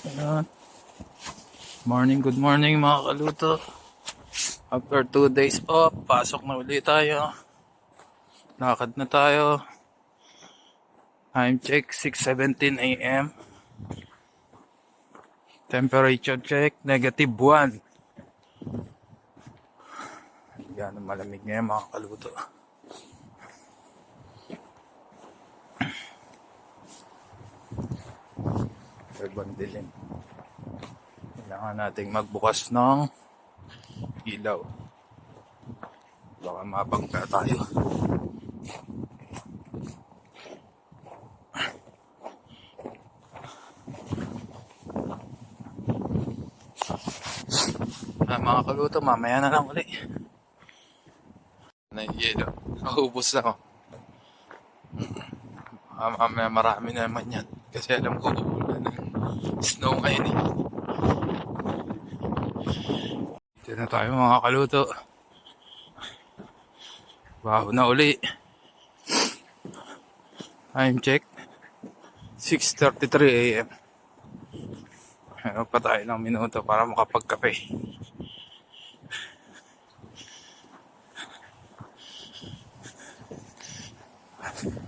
Ayan. Good morning mga kaluto. After 2 days off, pasok na ulit tayo. Lakad na tayo. Time check, 6:17 a.m. Temperature check, -1. Yan ang malamig ngayon mga kaluto. Urban dilim. Kailangan nating magbukas ng ilaw. Baka mabangga tayo. Mga kaluto, mamaya na lang ulit. Nahihilo. Naubos na ako. Mamaya marami na naman yan. Kasi alam ko uulan ng snow ngayon eh. Dito na tayo mga kaluto. Baho na uli. Time check, 6:33 a.m. Meron pa tayo ng minuto para makapagkape.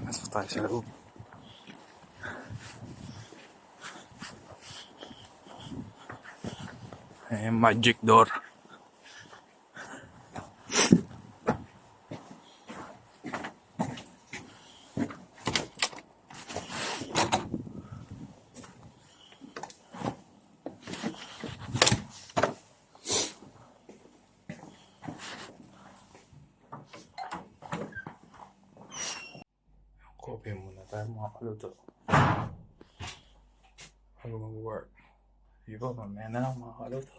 Masok tayo sa loob. Magic door. Coffee muna tayo mga kaluto. Bago mag-work. Di ba, mamaya na lang mga kaluto.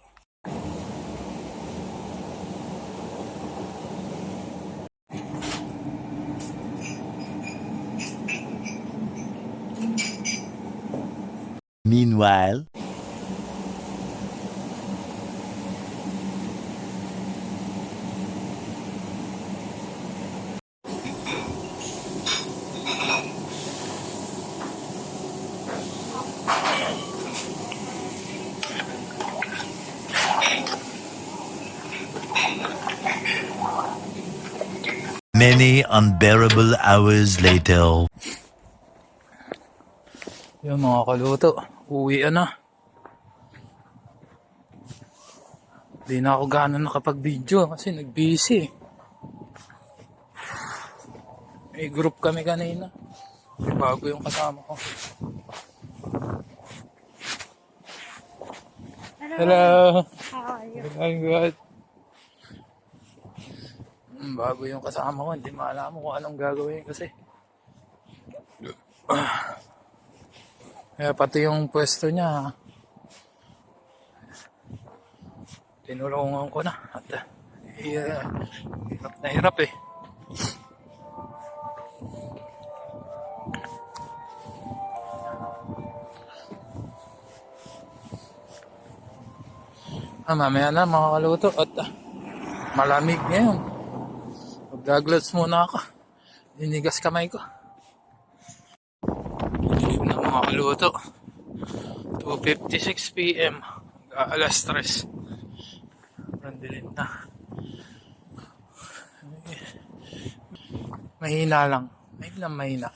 Meanwhile, many unbearable hours later. Yung mga kaluto, uwi na. Di na ako gano'n nakapag-video kasi nag-busy. May group kami kanina. May bago yung kasama ko. Hello! How are you? I'm good. Bago yung kasama ko, hindi maalam kung anong gagawin kasi. Kaya pati yung pwesto niya, tinulungan ko na. At hirap na hirap eh. Mamaya na mga kaluto at malamig ngayon. Mag-gloves muna ako. Inigas kamay ko. Dilim na mga kaluto. 2:56 p.m. Alas 3. Dilim na. Mahina lang. Mahina.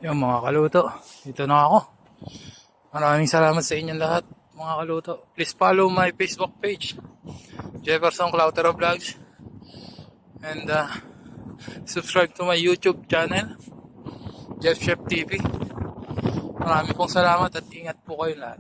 Yung mga kaluto. Dito na ako. Maraming salamat sa inyong lahat. Mga kaluto, please follow my Facebook page, Jefferson Clautero Vlogs, and subscribe to my YouTube channel, Jeff Chef TV. Maraming pong salamat at ingat po kayo lahat.